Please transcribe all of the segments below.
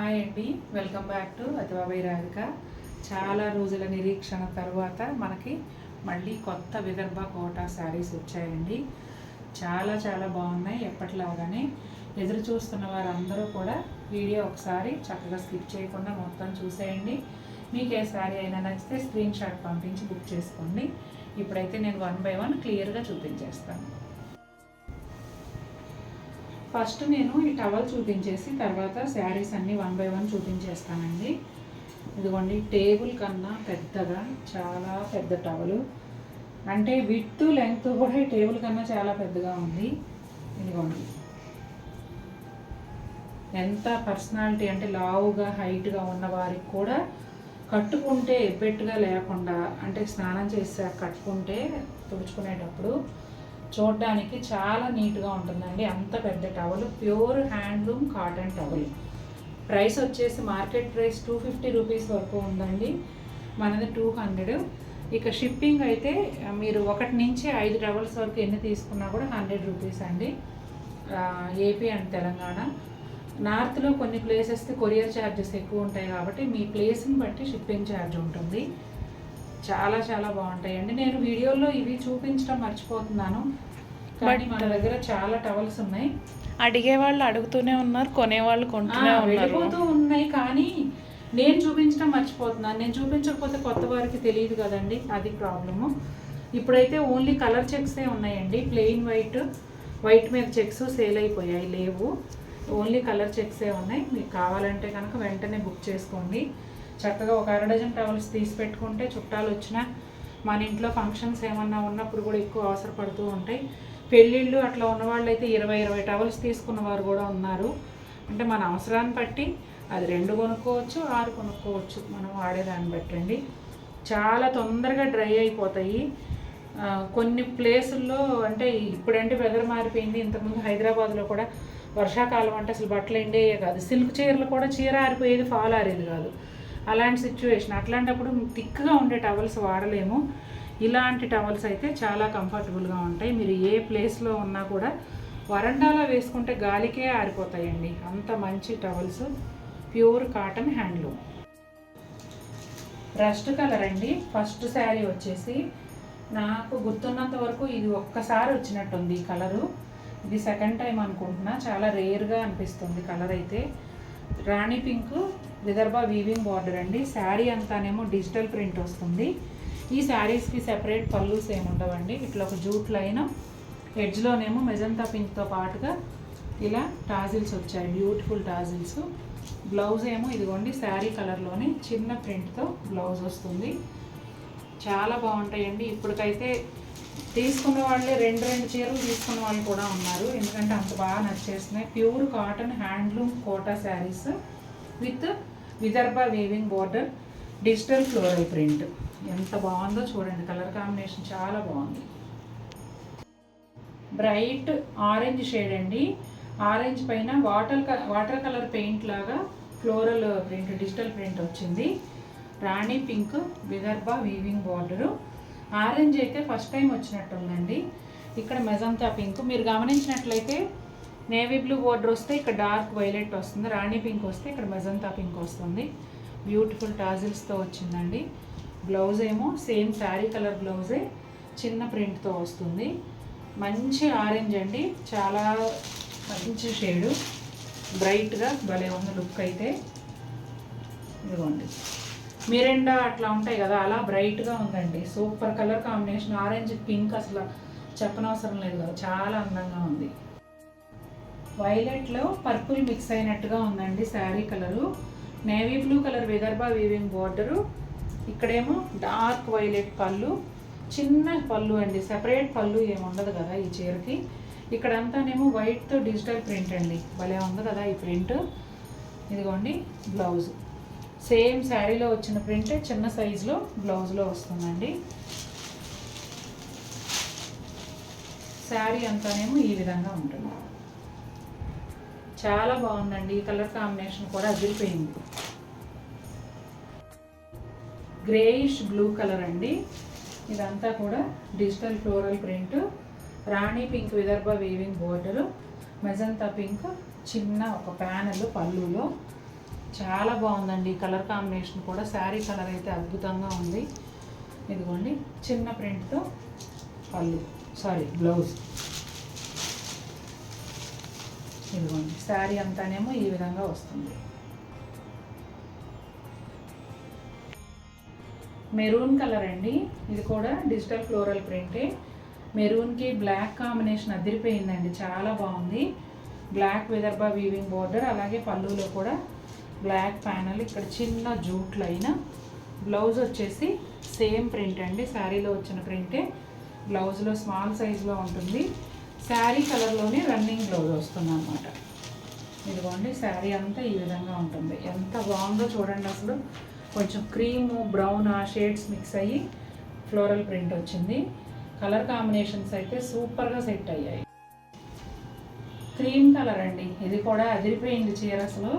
Hi అండి, welcome back to అతిబాబాయి Radhika. చాలా రోజుల నిరీక్షణ తర్వాత మనకి మళ్ళీ కొత్త విదర్భ కోటా శారీస్ వచ్చాయండి. చాలా చాలా బాగున్నాయి. ఎప్పటిలాగానే ఎదురు చూస్తున్న వారందరూ కూడా వీడియో ఒకసారి చక్కగా స్కిప్ చేయకుండా మొత్తం చూసేయండి. మీకు ఏ శారీ అయినా నచ్చితే స్క్రీన్ షాట్ పంపించి బుక్ చేసుకోండి. ఇప్పుడైతే నేను 1 by 1 క్లియర్గా చూపించేస్తాను. ఫస్ట్ నేను ఈ టవల్ చూపించేసి తర్వాత శారీస్ అన్నీ 1 by 1 చూపించేస్తానండి. ఇదిగోండి, టేబుల్ కన్నా పెద్దగా చాలా పెద్ద టవలు, అంటే విడ్త్ లెంగ్త్ కూడా ఈ టేబుల్ కన్నా చాలా పెద్దగా ఉంది. ఇదిగోండి, ఎంత పర్సనాలిటీ అంటే లావుగా హైట్గా ఉన్న వారికి కూడా కట్టుకుంటే ఎబ్బెట్టుగా లేకుండా, అంటే స్నానం చేసాక కట్టుకుంటే తుడుచుకునేటప్పుడు చూడడానికి చాలా నీట్గా ఉంటుందండి. అంత పెద్ద towel, pure handloom cotton towel. Price వచ్చేసి మార్కెట్ ప్రైస్ 250 రూపీస్ వరకు ఉందండి, మనది 200. ఇక షిప్పింగ్ అయితే మీరు 1 నుంచి 5 టవల్స్ వరకు ఎన్ని తీసుకున్నా కూడా 100 రూపీస్ అండి. AP and Telangana. నార్త్లో కొన్ని ప్లేసెస్కి కొరియర్ ఛార్జెస్ ఎక్కువ ఉంటాయి కాబట్టి మీ ప్లేస్ని బట్టి షిప్పింగ్ ఛార్జ్ ఉంటుంది. చాలా చాలా బాగుంటాయండి. నేను వీడియోలో ఇవి చూపించడం మర్చిపోతున్నాను, కానీ మన దగ్గర చాలా టవల్స్ ఉన్నాయి. అడిగే వాళ్ళు అడుగుతూనే ఉన్నారు, కొనేవాళ్ళు కొంటూనే వెళ్ళిపోతూ ఉన్నాయి, కానీ నేను చూపించడం మర్చిపోతున్నాను. నేను చూపించకపోతే కొత్త వారికి తెలియదు కదండి, అది ప్రాబ్లము. ఇప్పుడైతే ఓన్లీ కలర్ చెక్సే ఉన్నాయండి. ప్లెయిన్ వైట్ మీద చెక్స్ సేల్ అయిపోయాయి, లేవు. ఓన్లీ కలర్ చెక్సే ఉన్నాయి. మీకు కావాలంటే కనుక వెంటనే బుక్ చేసుకోండి. చక్కగా ఒక 1/2 డజన్ టవల్స్ తీసి పెట్టుకుంటే చుట్టాలు వచ్చినా, మన ఇంట్లో ఫంక్షన్స్ ఏమన్నా ఉన్నప్పుడు కూడా ఎక్కువ అవసరపడుతూ ఉంటాయి. పెళ్ళిళ్ళు అట్లా ఉన్నవాళ్ళు అయితే 20 టవల్స్ తీసుకున్న వారు కూడా ఉన్నారు. అంటే మన అవసరాన్ని బట్టి అది 2 కొనుక్కోవచ్చు, 6 కొనుక్కోవచ్చు, మనం వాడేదాన్ని బట్టండి. చాలా తొందరగా డ్రై అయిపోతాయి. కొన్ని ప్లేసుల్లో అంటే ఇప్పుడంటే వెదర్ మారిపోయింది. ఇంతకుముందు హైదరాబాద్లో కూడా వర్షాకాలం అంటే అసలు బట్టలు ఎండేయే కాదు. సిల్క్ చీరలు కూడా చీర ఆరిపోయేది, ఫాల్ ఆరేది కాదు. అలాంటి సిచ్యువేషన్. అట్లాంటప్పుడు థిక్గా ఉండే టవల్స్ వాడలేము. ఇలాంటి టవల్స్ అయితే చాలా కంఫర్టబుల్గా ఉంటాయి. మీరు ఏ ప్లేస్లో ఉన్నా కూడా వరండాలో వేసుకుంటే గాలికే ఆరిపోతాయండి. అంత మంచి towels, pure cotton handloom. Rust colour అండి. ఫస్ట్ శారీ వచ్చేసి నాకు గుర్తున్నంత వరకు ఇది ఒక్కసారి వచ్చినట్టుంది ఈ కలరు. ఇది సెకండ్ టైం అనుకుంటున్నా. చాలా రేర్గా అనిపిస్తుంది కలర్ అయితే. రాణి పింక్ విదర్భ వీవింగ్ బార్డర్ అండి. శారీ అంతానేమో డిజిటల్ ప్రింట్ వస్తుంది. ఈ శారీస్కి సెపరేట్ పళ్ళుస్ ఏమి ఉండవండి. ఇట్లా ఒక జూట్ లైన్, ఎడ్జ్లోనేమో మెజంతా పింక్తో పాటుగా ఇలా టాజిల్స్ వచ్చాయి, బ్యూటిఫుల్ టాజిల్స్. బ్లౌజ్ ఏమో ఇదిగోండి శారీ కలర్లోనే చిన్న ప్రింట్తో బ్లౌజ్ వస్తుంది. చాలా బాగుంటాయండి. ఇప్పటికైతే తీసుకున్న వాళ్ళే 2 చీరలు తీసుకున్న వాళ్ళు కూడా ఉన్నారు, ఎందుకంటే అంత బాగా నచ్చేస్తున్నాయి. Pure cotton handloom Kota saris with Vidarbha weaving border, digital floral print. ఎంత బాగుందో చూడండి, కలర్ కాంబినేషన్ చాలా బాగుంది. బ్రైట్ ఆరెంజ్ షేడ్ అండి. ఆరెంజ్ పైన వాటర్ కలర్ పెయింట్ లాగా ఫ్లోరల్ ప్రింట్, డిజిటల్ ప్రింట్ వచ్చింది. Rani pink Vidarbha weaving border. Orange అయితే ఫస్ట్ టైం వచ్చినట్టుందండి. ఇక్కడ మెజంతా పింక్. మీరు గమనించినట్లయితే నేవీ బ్లూ బోర్డర్ వస్తే ఇక్కడ డార్క్ వైలెట్ వస్తుంది, రాణి పింక్ వస్తే ఇక్కడ మెజంతా పింక్ వస్తుంది. బ్యూటిఫుల్ టాజిల్స్తో వచ్చిందండి. బ్లౌజ్ ఏమో సేమ్ శారీ కలర్ బ్లౌజే, చిన్న ప్రింట్తో వస్తుంది. మంచి ఆరెంజ్ అండి, చాలా మంచి షేడు, బ్రైట్గా భలే ఉంది లుక్ అయితే. ఇదిగోండి, మిరెండా అట్లా ఉంటాయి కదా, అలా బ్రైట్గా ఉందండి. Super colour combination. Orange pink అసలు చెప్పనవసరం లేదు కదా, చాలా అందంగా ఉంది. వైలెట్లో పర్పుల్ మిక్స్ అయినట్టుగా ఉందండి sari colour. Navy blue colour Vidarbha weaving border. ఇక్కడేమో డార్క్ వైలెట్ పళ్ళు, చిన్న పళ్ళు అండి. సెపరేట్ పళ్ళు ఏమి ఉండదు కదా ఈ చీరకి. ఇక్కడంతానేమో వైట్తో డిజిటల్ ప్రింట్ అండి, భలే ఉంది కదా ఈ ప్రింట్. ఇదిగోండి బ్లౌజ్, సేమ్ శారీలో వచ్చిన ప్రింటే చిన్న సైజులో బ్లౌజ్లో వస్తుందండి. శారీ అంతానేమో ఈ విధంగా ఉంటుంది. చాలా బాగుందండి. ఈ కలర్ కాంబినేషన్ కూడా అదిరిపోయింది. గ్రేయిష్ బ్లూ కలర్ అండి. ఇదంతా కూడా digital floral print, rani pink Vidarbha weaving border, magenta pink చిన్న ఒక ప్యానెల్ పళ్ళులో. చాలా బాగుందండి ఈ కలర్ కాంబినేషన్ కూడా. శారీ కలర్ అయితే అద్భుతంగా ఉంది. ఇదిగోండి చిన్న ప్రింట్తో పళ్ళు, బ్లౌజ్. ఇదిగోండి శారీ అంతానేమో ఈ విధంగా వస్తుంది. మెరూన్ కలర్ అండి, ఇది కూడా డిజిటల్ ఫ్లోరల్ ప్రింటే. మెరూన్కి బ్లాక్ కాంబినేషన్ అదిరిపోయిందండి, చాలా బాగుంది. బ్లాక్ విదర్భ వీవింగ్ బోర్డర్, అలాగే పళ్ళులో కూడా బ్లాక్ ప్యానల్, ఇక్కడ చిన్న జూట్ లైన్. బ్లౌజ్ వచ్చేసి సేమ్ ప్రింట్ అండి, శారీలో వచ్చిన ప్రింటే. బ్లౌజ్లో స్మాల్ సైజులో ఉంటుంది. శారీ కలర్లోనే రన్నింగ్ బ్లౌజ్ వస్తుంది అన్నమాట. ఇదిగోండి శారీ అంతా ఈ విధంగా ఉంటుంది. ఎంత బాగుందో చూడండి అసలు. కొంచెం క్రీమ్ బ్రౌన్ ఆ షేడ్స్ మిక్స్ అయ్యి ఫ్లోరల్ ప్రింట్ వచ్చింది. కలర్ కాంబినేషన్స్ అయితే సూపర్గా సెట్ అయ్యాయి. క్రీమ్ కలర్ అండి, ఇది కూడా అదిరిపోయింది చీర అసలు.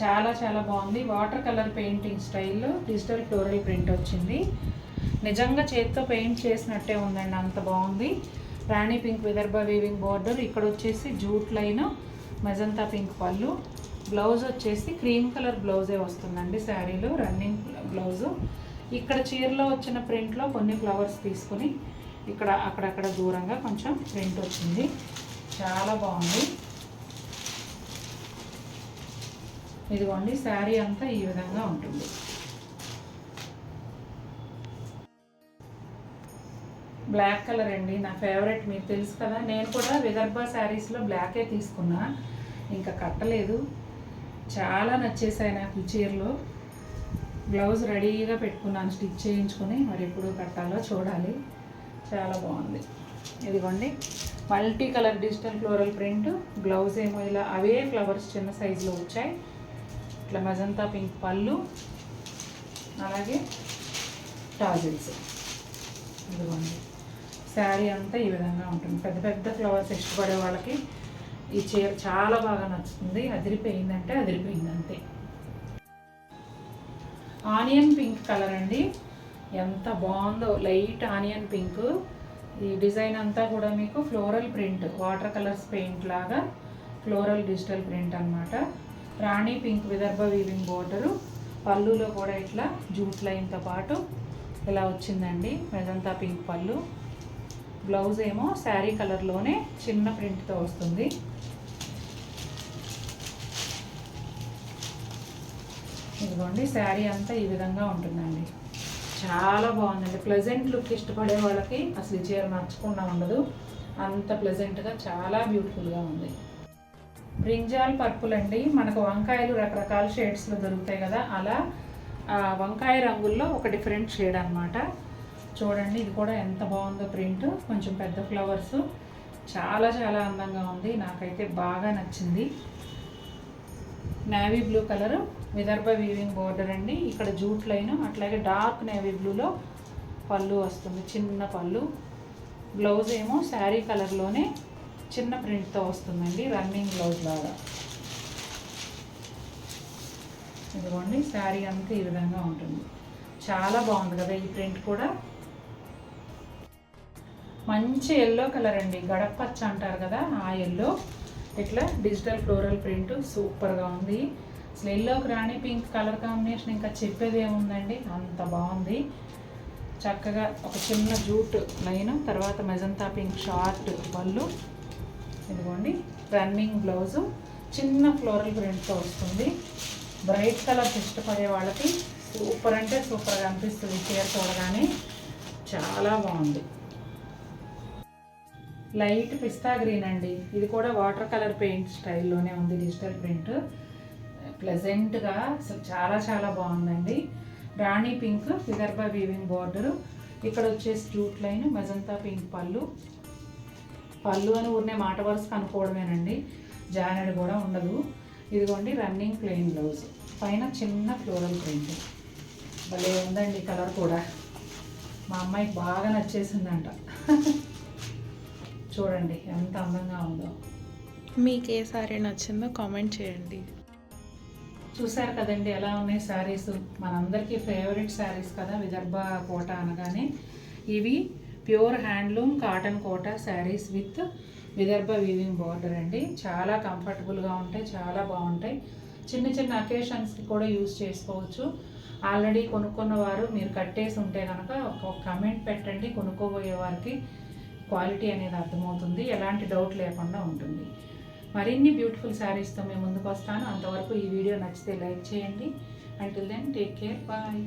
చాలా చాలా బాగుంది. వాటర్ కలర్ పెయింటింగ్ స్టైల్లో డిజిటల్ ఫ్లోరల్ ప్రింట్ వచ్చింది. నిజంగా చేతితో పెయింట్ చేసినట్టే ఉందండి, అంత బాగుంది. రాణి పింక్ విదర్భ వీవింగ్ బార్డర్, ఇక్కడ వచ్చేసి జూట్ లైన్, మెజంతా పింక్ పళ్ళు. బ్లౌజ్ వచ్చేసి క్రీమ్ కలర్ బ్లౌజే వస్తుందండి శారీలో, రన్నింగ్ బ్లౌజు. ఇక్కడ చీరలో వచ్చిన ప్రింట్లో కొన్ని ఫ్లవర్స్ తీసుకుని ఇక్కడ అక్కడక్కడ దూరంగా కొంచెం ప్రింట్ వచ్చింది. చాలా బాగుంది. ఇదిగోండి శారీ అంతా ఈ విధంగా ఉంటుంది. బ్లాక్ కలర్ అండి, నా ఫేవరెట్, మీకు తెలుసు కదా. నేను కూడా విదర్భ శారీస్లో బ్లాకే తీసుకున్నా, ఇంకా కట్టలేదు. చాలా నచ్చేసాయి నాకు ఈ చీరలో. బ్లౌజ్ రెడీగా పెట్టుకున్నాను స్టిచ్ చేయించుకొని, మరి ఎప్పుడు కట్టాలో చూడాలి. చాలా బాగుంది. ఇదిగోండి multi colour digital floral print. Blouse ఏమో ఇలా అవే ఫ్లవర్స్ చిన్న సైజులో వచ్చాయి. ఇట్లా మజంతా పింక్ పళ్ళు, అలాగే టాజిల్స్. ఇదిగోండి శారీ అంతా ఈ విధంగా ఉంటుంది. పెద్ద పెద్ద ఫ్లవర్స్ ఇష్టపడే వాళ్ళకి ఈ చీర చాలా బాగా నచ్చుతుంది. అదిరిపోయిందంటే అదిరిపోయింది అంతే. ఆనియన్ పింక్ కలర్ అండి, ఎంత బాగుందో. Light onion pink. ఈ డిజైన్ అంతా కూడా మీకు floral print, water colours paint లాగా ఫ్లోరల్ డిజిటల్ ప్రింట్ అన్నమాట. రాణి పింక్ విదర్భ వీవింగ్ బోర్డరు, పళ్ళులో కూడా ఇట్లా జూట్ లైన్తో పాటు ఇలా వచ్చిందండి. మెజంతా పింక్ పళ్ళు. బ్లౌజ్ ఏమో శారీ కలర్లోనే చిన్న ప్రింట్తో వస్తుంది. ఇదిగోండి శారీ అంతా ఈ విధంగా ఉంటుందండి. చాలా బాగుందండి. ప్లెజెంట్ లుక్ ఇష్టపడే వాళ్ళకి అసలు ఈ చీర నచ్చకుండా ఉండదు, అంత ప్లెజెంట్గా చాలా బ్యూటిఫుల్గా ఉంది. బ్రింజాల్ పర్పుల్ అండి, మనకు వంకాయలు రకరకాల షేడ్స్లో దొరుకుతాయి కదా, అలా వంకాయ రంగుల్లో ఒక డిఫరెంట్ షేడ్ అన్నమాట. చూడండి ఇది కూడా ఎంత బాగుందో ప్రింట్. కొంచెం పెద్ద ఫ్లవర్స్, చాలా చాలా అందంగా ఉంది. నాకైతే బాగా నచ్చింది. Navy blue colour Vidarbha weaving border అండి. ఇక్కడ జూట్ లైన్, అట్లాగే డార్క్ నేవీ బ్లూలో పళ్ళు వస్తుంది, చిన్న పళ్ళు. బ్లౌజ్ ఏమో శారీ కలర్లోనే చిన్న ప్రింట్తో వస్తుందండి, రన్నింగ్ బ్లౌజ్ లాగా. ఇదిగోండి శారీ అంతా ఈ విధంగా ఉంటుంది. చాలా బాగుంది కదా ఈ ప్రింట్ కూడా. మంచి ఎల్లో కలర్ అండి, గడపచ్చ అంటారు కదా ఆ ఎల్లో. ఇట్లా డిజిటల్ ఫ్లోరల్ ప్రింట్ సూపర్గా ఉంది. అసలు ఎల్లోకి రాణి పింక్ కలర్ కాంబినేషన్ ఇంకా చెప్పేది ఏముందండి, అంత బాగుంది. చక్కగా ఒక చిన్న జూట్ లైన్, తర్వాత మెజంతా పింక్ షార్ట్ పళ్ళు. ఇదిగోండి రన్నింగ్ బ్లౌజు, చిన్న ఫ్లోరల్ ప్రింట్తో వస్తుంది. బ్రైట్ కలర్స్ ఇష్టపడే వాళ్ళకి సూపర్ అంటే సూపర్గా అనిపిస్తుంది చీర చూడగానే. చాలా బాగుంది. లైట్ పిస్తా గ్రీన్ అండి, ఇది కూడా వాటర్ కలర్ పెయింట్ స్టైల్లోనే ఉంది, డిజిటల్ ప్రింట్. ప్లెజెంట్గా అసలు చాలా చాలా బాగుందండి. రాణి పింక్ విదర్భ వీవింగ్ బార్డరు, ఇక్కడ వచ్చేసి జూట్ లైన్, మెజంతా పింక్ పళ్ళు. పళ్ళు అని ఊరినే మాట వరుసకు అనుకోవడమేనండి, జానెడ్ కూడా ఉండదు. ఇదిగోండి రన్నింగ్ ప్లెయిన్ బ్లౌజ్, పైన చిన్న ఫ్లోరల్ ప్రింట్. భలే ఉందండి కలర్ కూడా, మా అమ్మాయికి బాగా నచ్చేసిందంట. చూడండి ఎంత అందంగా ఉందో. మీకు ఏ సారీ నచ్చిందో కామెంట్ చేయండి. చూసారు కదండి ఎలా ఉన్నాయి శారీస్. మనందరికీ ఫేవరెట్ శారీస్ కదా విదర్భ కోట అనగానే. ఇవి pure handloom cotton Kota sarees with Vidarbha weaving border అండి. చాలా కంఫర్టబుల్గా ఉంటాయి, చాలా బాగుంటాయి. చిన్న చిన్న అకేషన్స్కి కూడా యూజ్ చేసుకోవచ్చు. ఆల్రెడీ కొనుక్కున్న వారు మీరు కట్టేసి ఉంటే కనుక ఒక కమెంట్ పెట్టండి, కొనుక్కోబోయే వారికి క్వాలిటీ అనేది అర్థమవుతుంది, ఎలాంటి డౌట్ లేకుండా ఉంటుంది. మరిన్ని బ్యూటిఫుల్ శారీస్తో మేము ముందుకు వస్తాను. అంతవరకు ఈ వీడియో నచ్చితే లైక్ చేయండి. Until then take care, bye.